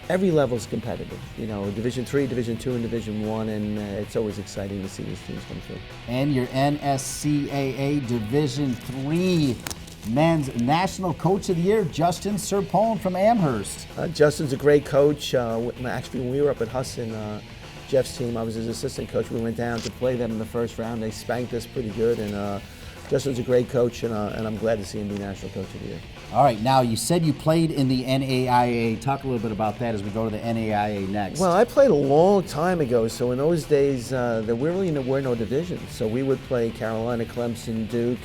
every level is competitive. Division III, Division II, and Division I, and it's always exciting to see these teams come through. And your NSCAA Division III Men's National Coach of the Year, Justin Serpone from Amherst. Justin's a great coach. Actually, when we were up at Husson, Jeff's team, I was his assistant coach. We went down to play them in the first round. They spanked us pretty good, and Justin's a great coach, and I'm glad to see him be National Coach of the Year. All right, now you said you played in the NAIA. Talk a little bit about that as we go to the NAIA next. Well, I played a long time ago, so in those days there really were no divisions. So we would play Carolina, Clemson, Duke.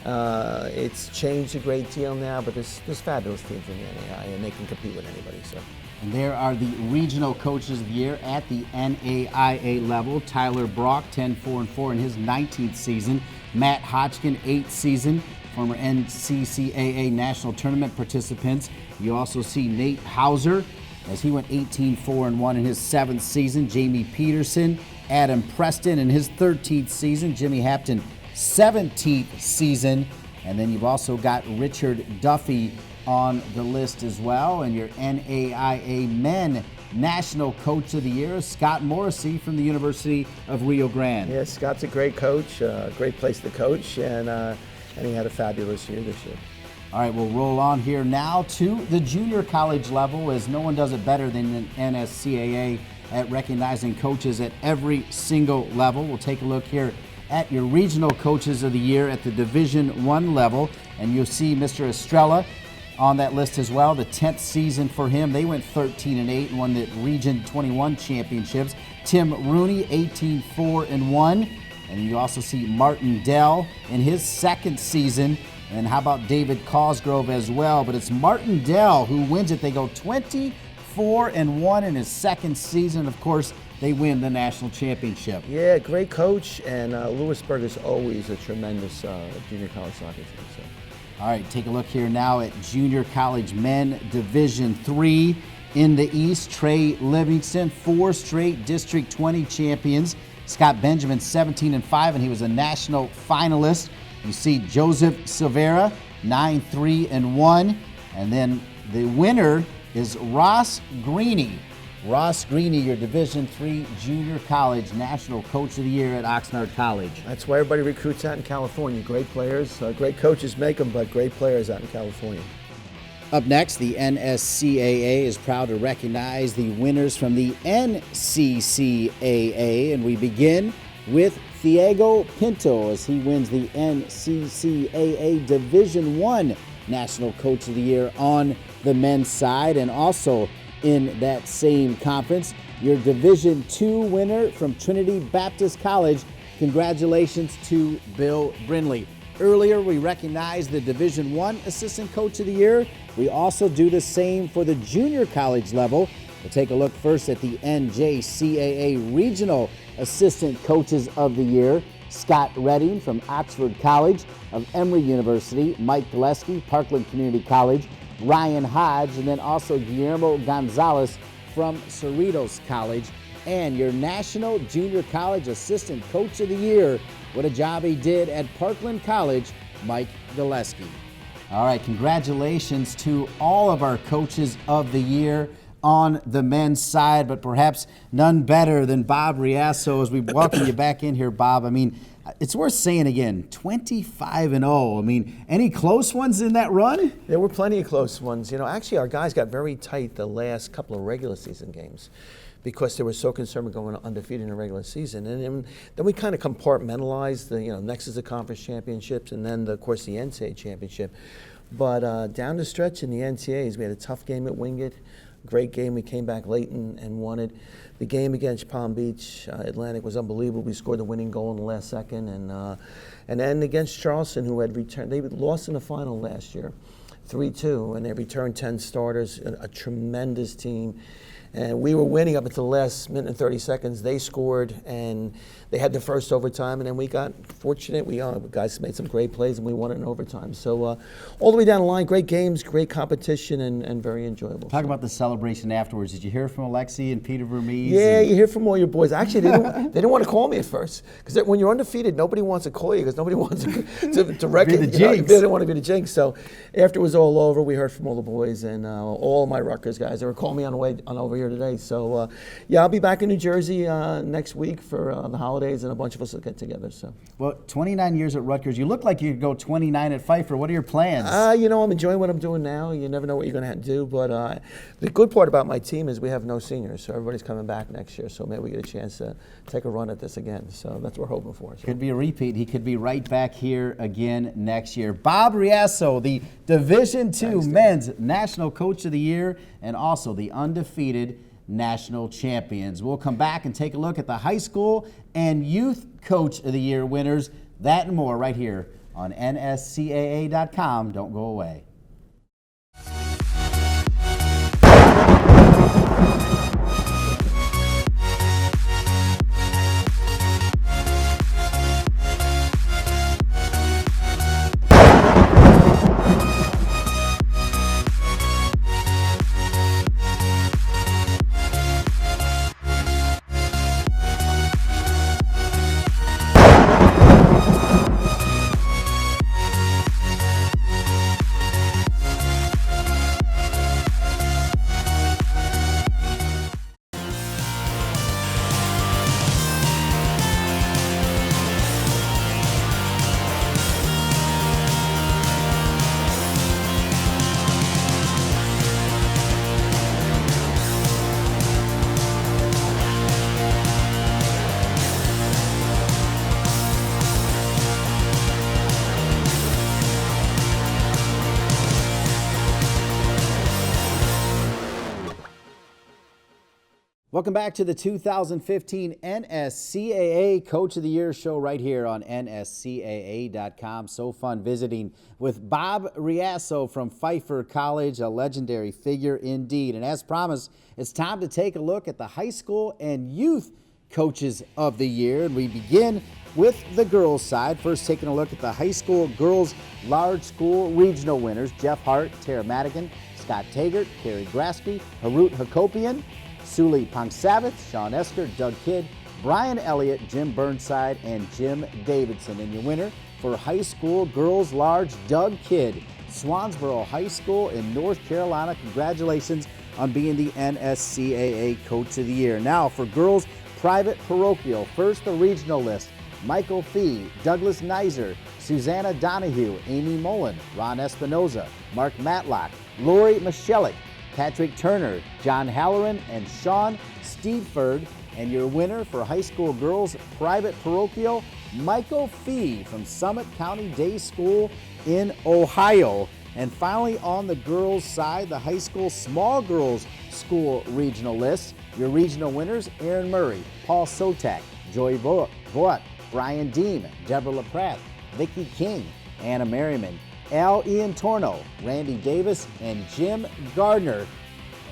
It's changed a great deal now, but there's fabulous teams in the NAIA, and they can compete with anybody. So. And there are the Regional Coaches of the Year at the NAIA level. Tyler Brock, 10-4-4 in his 19th season. Matt Hodgkin, 8th season, former NCCAA National Tournament participants. You also see Nate Hauser, as he went 18-4-1 in his 7th season. Jamie Peterson, Adam Preston in his 13th season. Jimmy Hampton, 17th season. And then you've also got Richard Duffy on the list as well. And your NAIA Men National Coach of the Year, Scott Morrissey from the University of Rio Grande. Yeah, Scott's a great coach, great place to coach, and he had a fabulous year this year. All right, we'll roll on here now to the junior college level, as no one does it better than the NSCAA at recognizing coaches at every single level. We'll take a look here at your Regional Coaches of the Year at the Division I level, and you'll see Mr. Estrella on that list as well. The 10th season for him. They went 13-8 and won the Region 21 championships. Tim Rooney, 18-4-1. And you also see Martin Dell in his 2nd season. And how about David Cosgrove as well? But it's Martin Dell who wins it. They go 24-1 in his 2nd season. Of course, they win the national championship. Yeah, great coach. And Lewisburg is always a tremendous junior college soccer team. So. All right, take a look here now at Junior College Men Division III. In the East, Trey Livingston, 4 straight District 20 champions. Scott Benjamin, 17-5, and he was a national finalist. You see Joseph Silvera, 9-3-1. And then the winner is Ross Greeny. Ross Greeny, your Division III Junior College National Coach of the Year at Oxnard College. That's why everybody recruits out in California. Great players, great coaches make them, but great players out in California. Up next, the NSCAA is proud to recognize the winners from the NCCAA, and we begin with Thiago Pinto as he wins the NCCAA Division I National Coach of the Year on the men's side. And also in that same conference, your Division II winner from Trinity Baptist College. Congratulations to Bill Brindley. Earlier, we recognized the Division I Assistant Coach of the Year. We also do the same for the junior college level. We'll take a look first at the NJCAA Regional Assistant Coaches of the Year. Scott Redding from Oxford College, of Emory University, Mike Gillespie, Parkland Community College, Ryan Hodge, and then also Guillermo Gonzalez from Cerritos College. And your National Junior College Assistant Coach of the Year, what a job he did at Parkland College, Mike Gillespie. All right, congratulations to all of our coaches of the year on the men's side, but perhaps none better than Bob Riasso as we welcome you back in here, Bob. I mean, it's worth saying again, 25-0. I mean, any close ones in that run? There were plenty of close ones. You know, actually our guys got very tight the last couple of regular season games because they were so concerned with going undefeated in the regular season. And then we kind of compartmentalized the, next is the conference championships and then, of course, the NCAA championship. But down the stretch in the NCAAs, we had a tough game at Wingate. Great game. We came back late and won it. The game against Palm Beach Atlantic was unbelievable. We scored the winning goal in the last second. And then against Charleston, who had returned, they lost in the final last year, 3-2, and they returned 10 starters, a tremendous team. And we were winning up until the last minute and 30 seconds. They scored, and they had the first overtime, and then we got fortunate. We guys made some great plays, and we won it in overtime. So all the way down the line, great games, great competition, and very enjoyable. Talk about the celebration afterwards. Did you hear from Alexi and Peter Vermees? Yeah, you hear from all your boys. Actually, they didn't want to call me at first because when you're undefeated, nobody wants to call you because nobody wants to wreck Be it. the jinx. They didn't want to be the jinx. So after it was all over, we heard from all the boys and all my Rutgers guys. They were calling me on the way on over here today. So yeah, I'll be back in New Jersey next week for the holidays, and a bunch of us will get together. So. Well, 29 years at Rutgers. You look like you could go 29 at Pfeiffer. What are your plans? I'm enjoying what I'm doing now. You never know what you're going to have to do. But the good part about my team is we have no seniors, so everybody's coming back next year. So maybe we get a chance to take a run at this again. So that's what we're hoping for. So. Could be a repeat. He could be right back here again next year. Bob Riasso, the Division II Men's National Coach of the Year, and also the undefeated national champions. We'll come back and take a look at the high school and youth coach of the year winners. That and more right here on NSCAA.com. Don't go away. Welcome back to the 2015 NSCAA Coach of the Year show right here on NSCAA.com. So fun visiting with Bob Riasso from Pfeiffer College, a legendary figure indeed. And as promised, it's time to take a look at the high school and youth coaches of the year. And we begin with the girls' side. First, taking a look at the high school girls large school regional winners: Jeff Hart, Tara Madigan, Scott Taggart, Carrie Grasky, Harut Hakopian, Suli Pangsavith, Sean Esker, Doug Kidd, Brian Elliott, Jim Burnside, and Jim Davidson. And your winner for high school girls large, Doug Kidd, Swansboro High School in North Carolina. Congratulations on being the NSCAA Coach of the Year. Now for girls private parochial, first the regional list: Michael Fee, Douglas Nizer, Susanna Donahue, Amy Mullen, Ron Espinoza, Mark Matlock, Lori Michelik, Patrick Turner, John Halloran, and Sean Steedford. And your winner for high school girls private parochial, Michael Fee from Summit County Day School in Ohio. And finally, on the girls' side, the high school small girls school regional list. Your regional winners: Aaron Murray, Paul Sotak, Joy Voigt, Brian Deem, Deborah LaPratt, Vicki King, Anna Merriman, Al Ian Torno, Randy Davis, and Jim Gardner.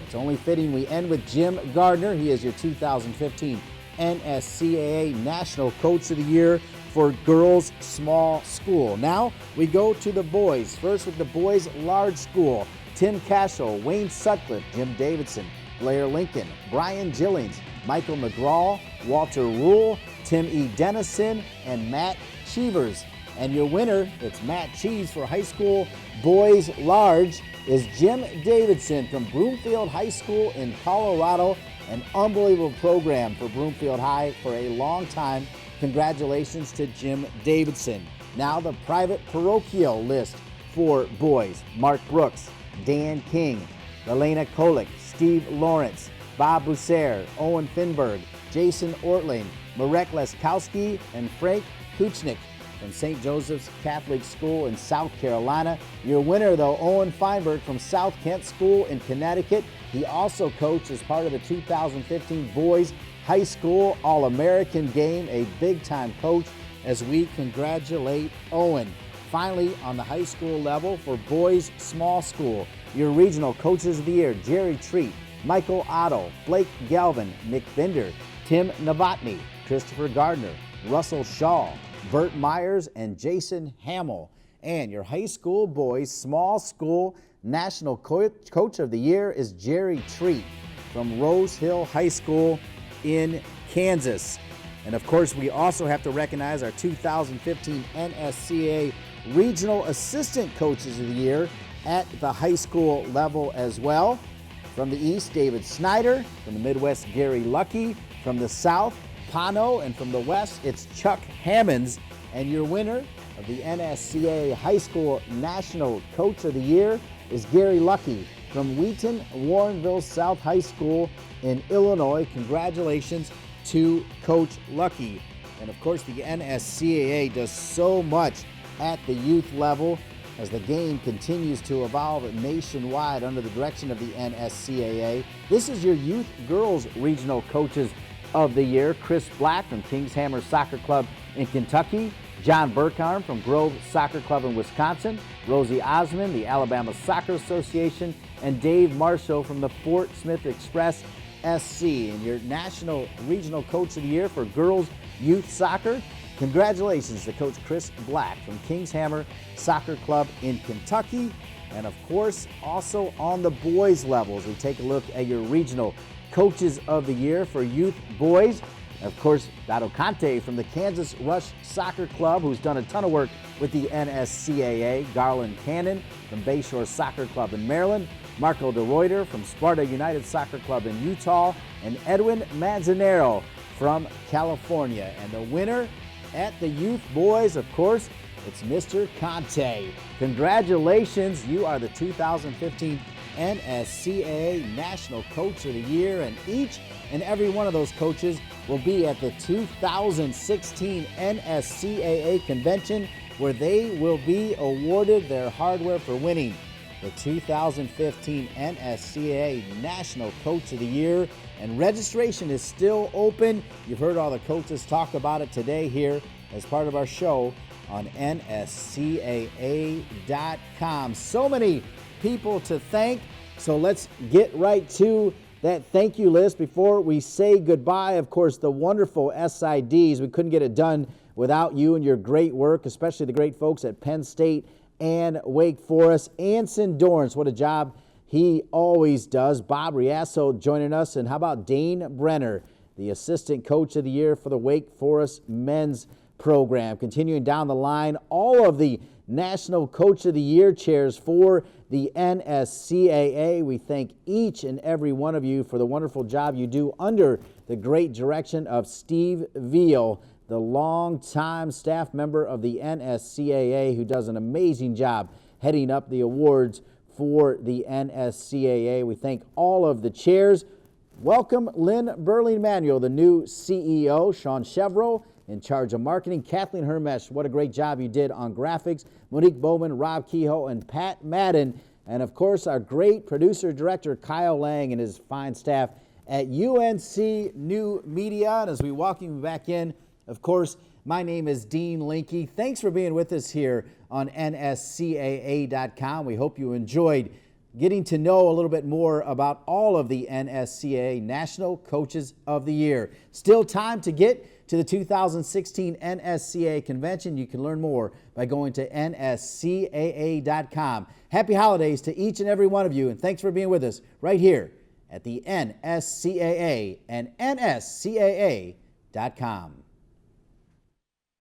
It's only fitting we end with Jim Gardner. He is your 2015 NSCAA National Coach of the Year for girls small school. Now we go to the boys. First with the boys large school. Tim Cashel, Wayne Sutcliffe, Jim Davidson, Blair Lincoln, Brian Gillings, Michael McGraw, Walter Rule, Tim E. Dennison, and Matt Cheevers. And your winner, it's Matt Cheese for high school boys large, is Jim Davidson from Broomfield High School in Colorado. An unbelievable program for Broomfield High for a long time. Congratulations to Jim Davidson. Now the private parochial list for boys. Mark Brooks, Dan King, Elena Kolick, Steve Lawrence, Bob Busser, Owen Finberg, Jason Ortling, Marek Leskowski, and Frank Kuchnick from St. Joseph's Catholic School in South Carolina. Your winner, though, Owen Feinberg from South Kent School in Connecticut. He also coached as part of the 2015 Boys High School All-American game, a big-time coach, as we congratulate Owen. Finally, on the high school level for boys small school, your regional coaches of the year, Jerry Treat, Michael Otto, Blake Galvin, Nick Bender, Tim Novotny, Christopher Gardner, Russell Shaw, Bert Myers, and Jason Hamill. And your high school boys small school national coach of the year is Jerry Treat from Rose Hill High School in Kansas. And of course, we also have to recognize our 2015 NSCAA Regional Assistant Coaches of the Year at the high school level as well. From the East, David Snyder. From the Midwest, Gary Lucky. From the South, Pano. And from the West, it's Chuck Hammonds. And your winner of the NSCAA High School National Coach of the Year is Gary Lucky from Wheaton Warrenville South High School in Illinois. Congratulations to Coach Lucky. And of course, the NSCAA does so much at the youth level as the game continues to evolve nationwide under the direction of the NSCAA. This is your Youth Girls Regional Coaches of the Year. Chris Black from Kings Hammer Soccer Club in Kentucky, John Burkharm from Grove Soccer Club in Wisconsin, Rosie Osmond, the Alabama Soccer Association, and Dave Marshall from the Fort Smith Express SC. And your National Regional Coach of the Year for Girls Youth Soccer, congratulations to Coach Chris Black from Kings Hammer Soccer Club in Kentucky. And of course, also on the boys levels, we take a look at your Regional Coaches of the Year for youth boys. Of course, Dado Conte from the Kansas Rush Soccer Club, who's done a ton of work with the NSCAA. Garland Cannon from Bayshore Soccer Club in Maryland. Marco DeReuter from Sparta United Soccer Club in Utah. And Edwin Manzanero from California. And the winner at the youth boys, of course, it's Mr. Conte. Congratulations, you are the 2015 NSCAA National Coach of the Year, and each and every one of those coaches will be at the 2016 NSCAA Convention, where they will be awarded their hardware for winning the 2015 NSCAA National Coach of the Year. And registration is still open. You've heard all the coaches talk about it today here as part of our show on NSCAA.com. So many people to thank, so let's get right to that thank you list before we say goodbye. Of course, the wonderful SIDs, we couldn't get it done without you and your great work, especially the great folks at Penn State and Wake Forest. Anson Dorrance, what a job he always does. Bob Riasso joining us, and how about Dane Brenner, the Assistant Coach of the Year for the Wake Forest men's program. Continuing down the line, all of the National Coach of the Year chairs for the NSCAA. We thank each and every one of you for the wonderful job you do under the great direction of Steve Veal, the longtime staff member of the NSCAA, who does an amazing job heading up the awards for the NSCAA. We thank all of the chairs. Welcome Lynn Burling-Manuel, the new CEO, Sean Chevreau, in charge of marketing, Kathleen Hermesh, what a great job you did on graphics, Monique Bowman, Rob Kehoe, and Pat Madden, and of course our great producer-director Kyle Lang and his fine staff at UNC New Media. And as we welcome you back in, of course, my name is Dean Linke. Thanks for being with us here on NSCAA.com. We hope you enjoyed getting to know a little bit more about all of the NSCAA National Coaches of the Year. Still time to get to the 2016 NSCAA Convention. You can learn more by going to nscaa.com. Happy holidays to each and every one of you, and thanks for being with us right here at the NSCAA and nscaa.com.